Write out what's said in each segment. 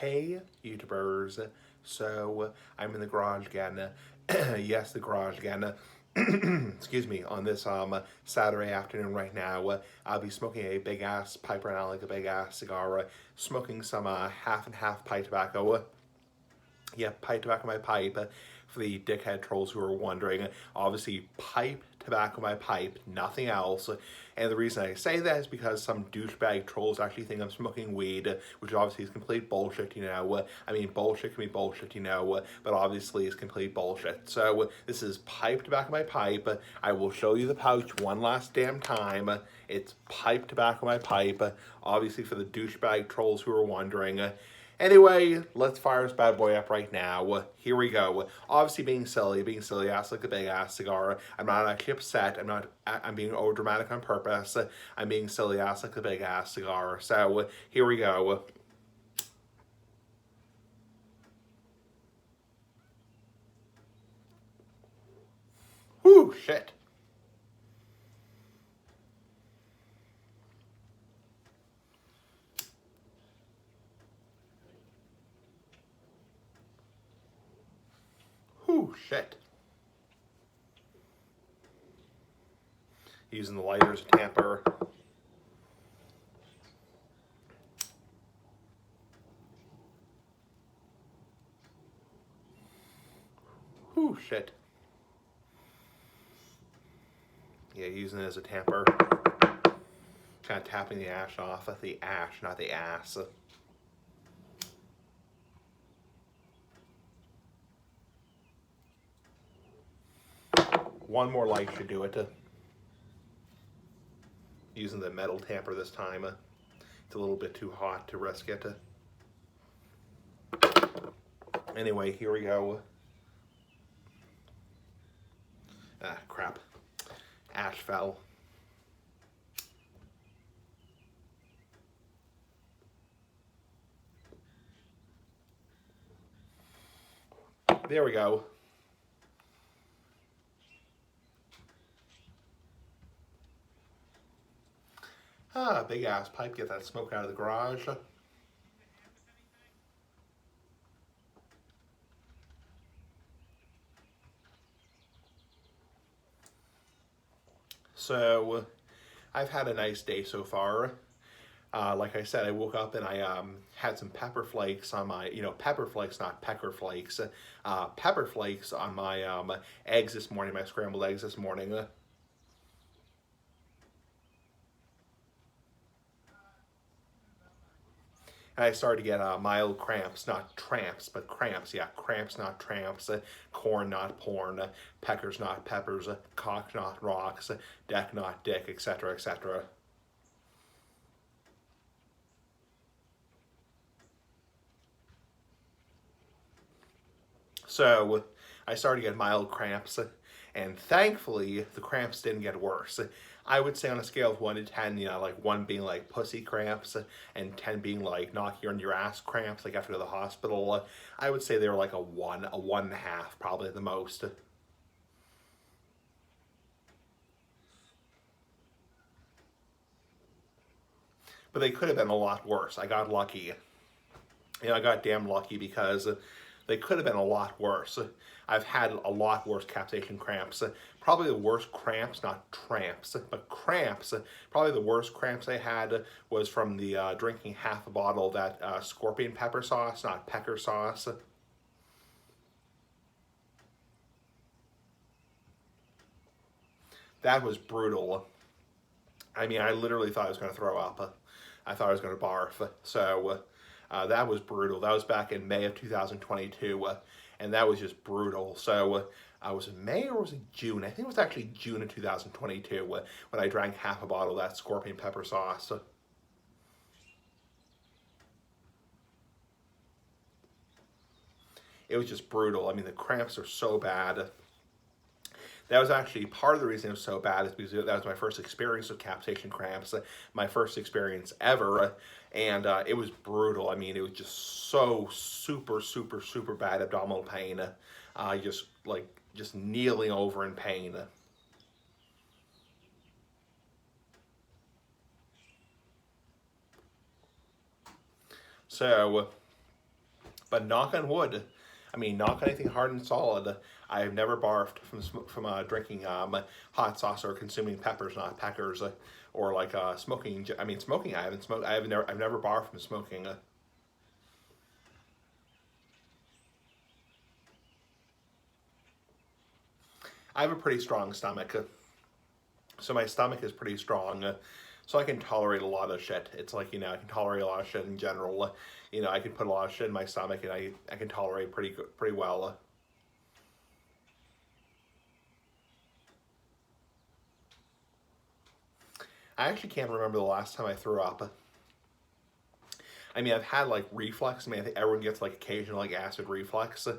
Hey YouTubers, so I'm in the garage again. Yes, the garage again. Excuse me. On this Saturday afternoon right now, I'll be smoking a big ass pipe right now, like a big ass cigar. Smoking some half and half pipe tobacco. Yeah, pipe tobacco my pipe. For the dickhead trolls who are wondering, obviously pipe tobacco my pipe, nothing else. And the reason I say that is because some douchebag trolls actually think I'm smoking weed, which obviously is complete bullshit, you know. I mean, bullshit can be bullshit, you know, but obviously it's complete bullshit. So this is pipe tobacco my pipe. I will show you the pouch one last damn time. It's pipe tobacco my pipe, obviously for the douchebag trolls who are wondering. Anyway, let's fire this bad boy up right now. Here we go. Obviously being silly ass like a big ass cigar. I'm not actually upset. I'm being over dramatic on purpose. I'm being silly ass like a big ass cigar. So here we go. Whew, shit. Whew, shit. Using the lighter as a tamper. Whew, shit. Yeah, using it as a tamper. Kind of tapping the ash off of the ash, not the ass. One more light should do it. Using the metal tamper this time. It's a little bit too hot to risk it. Anyway, here we go. Ah, crap. Ash fell. There we go. Ah, big ass pipe. Get that smoke out of the garage. So, I've had a nice day so far. Like I said, I woke up and I had some pepper flakes on my, pepper flakes, not pecker flakes. Pepper flakes on my eggs this morning, my scrambled eggs this morning. And I started to get mild cramps, not tramps, but cramps. Yeah, cramps, not tramps. Corn, not porn. Peckers, not peppers. Cock, not rocks. Deck, not dick, etc., etc. So I started to get mild cramps, and thankfully the cramps didn't get worse. I would say on a scale of 1 to 10, like 1 being like pussy cramps and 10 being like knock you on your ass cramps, like after the hospital, I would say they were like a 1.5, probably the most. But they could have been a lot worse. I got lucky. I got damn lucky because they could have been a lot worse. I've had a lot worse capsaicin cramps. Probably the worst cramps, not tramps, but cramps. Probably the worst cramps I had was from the drinking half a bottle of that scorpion pepper sauce, not pecker sauce. That was brutal. I mean, I literally thought I was going to throw up. I thought I was going to barf. So that was brutal. That was back in May of 2022, and that was just brutal. So was it May or was it June? I think it was actually June of 2022 when I drank half a bottle of that scorpion pepper sauce. It was just brutal. I mean, the cramps are so bad. That was actually part of the reason it was so bad is because that was my first experience with capsaicin cramps, my first experience ever, and it was brutal. I mean, it was just so super bad abdominal pain, just kneeling over in pain. So But knock on wood, I mean, knock on anything hard and solid, I've never barfed from drinking hot sauce or consuming peppers, not peckers, or like smoking. I mean, smoking. I haven't smoked. I've never barfed from smoking. I have a pretty strong stomach, so my stomach is pretty strong. So I can tolerate a lot of shit. It's like, I can tolerate a lot of shit in general. I can put a lot of shit in my stomach, and I can tolerate pretty well. I actually can't remember the last time I threw up. I mean, I've had like reflux. I mean, I think everyone gets like occasional like acid reflux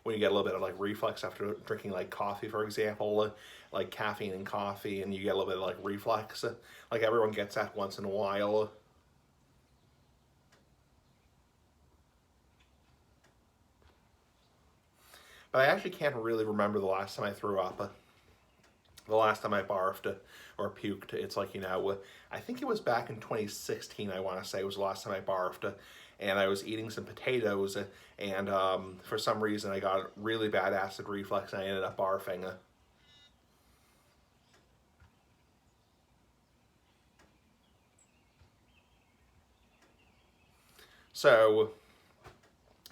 when you get a little bit of like reflux after drinking like coffee, for example, like caffeine in coffee, and you get a little bit of like reflux. Like everyone gets that once in a while. But I actually can't really remember the last time I threw up. The last time I barfed or puked. It's like, I think it was back in 2016, I want to say, was the last time I barfed. And I was eating some potatoes, and for some reason I got really bad acid reflux, and I ended up barfing. So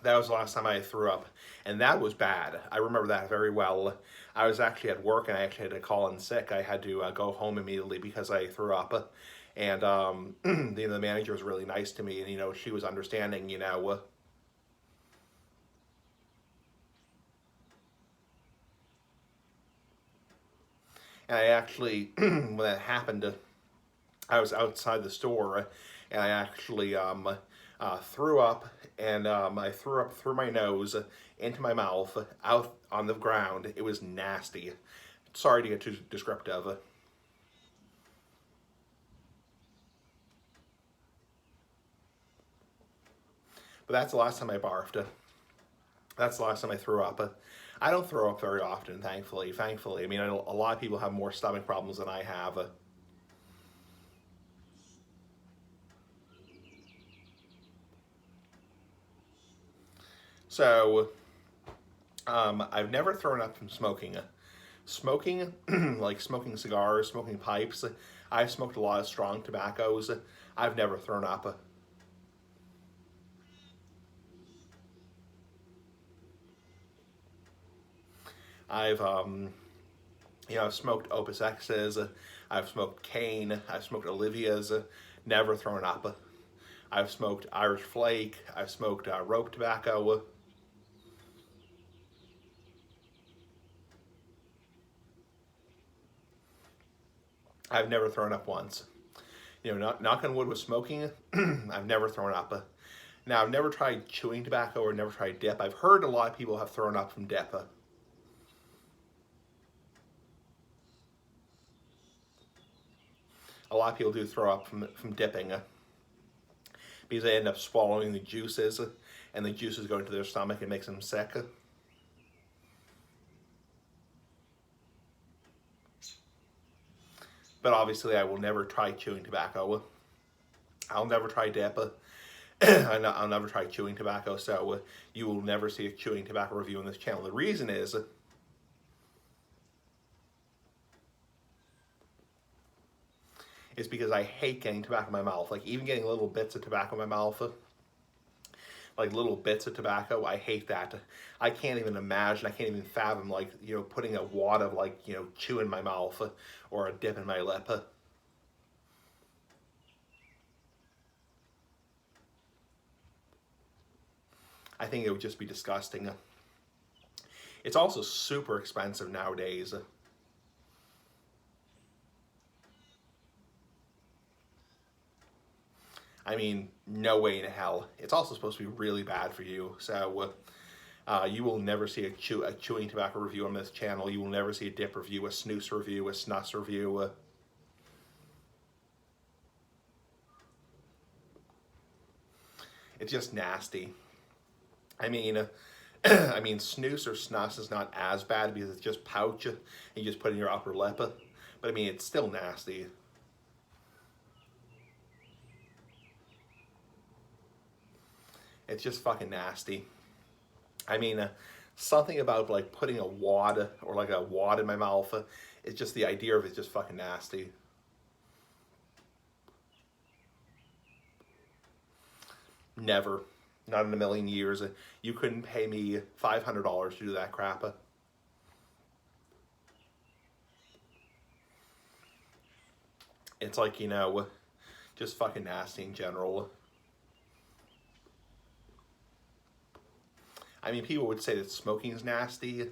that was the last time I threw up, and that was bad. I remember that very well. I was actually at work, and I actually had to call in sick. I had to go home immediately because I threw up, and the manager was really nice to me, and she was understanding. And I actually, when that happened, I was outside the store, and I actually threw up, and I threw up through my nose, into my mouth, out on the ground. It was nasty. Sorry to get too descriptive. But that's the last time I barfed. That's the last time I threw up. I don't throw up very often, thankfully. Thankfully, I mean, a lot of people have more stomach problems than I have. So, I've never thrown up from smoking. Smoking, like smoking cigars, smoking pipes. I've smoked a lot of strong tobaccos. I've never thrown up. I've I've smoked Opus X's, I've smoked Cane, I've smoked Olivia's, never thrown up. I've smoked Irish Flake, I've smoked rope tobacco. I've never thrown up once. Knock on wood with smoking, I've never thrown up. Now, I've never tried chewing tobacco or never tried dip. I've heard a lot of people have thrown up from dip. A lot of people do throw up from dipping because they end up swallowing the juices, and the juices go into their stomach and makes them sick. But obviously, I will never try chewing tobacco. I'll never try dip. I'll never try chewing tobacco, so you will never see a chewing tobacco review on this channel. The reason is because I hate getting tobacco in my mouth. Like, even getting little bits of tobacco in my mouth, like little bits of tobacco, I hate that. I can't even imagine, I can't even fathom, like, putting a wad of, like, chew in my mouth or a dip in my lip. I think it would just be disgusting. It's also super expensive nowadays. I mean, no way in hell. It's also supposed to be really bad for you. So you will never see a chewing tobacco review on this channel. You will never see a dip review, a snus review, a snus review. It's just nasty. I mean, I mean, snus or snus is not as bad because it's just pouch and you just put in your upper lip. But I mean, it's still nasty. It's just fucking nasty. I mean, something about like putting a wad or like a wad in my mouth, it's just the idea of it just fucking nasty. Never. Not in a million years. You couldn't pay me $500 to do that crap. It's like, you know, just fucking nasty in general. I mean, people would say that smoking is nasty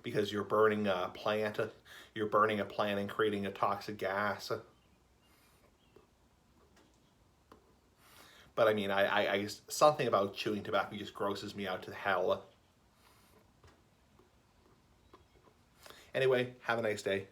because you're burning a plant and creating a toxic gas. But I mean, something about chewing tobacco just grosses me out to hell. Anyway, have a nice day.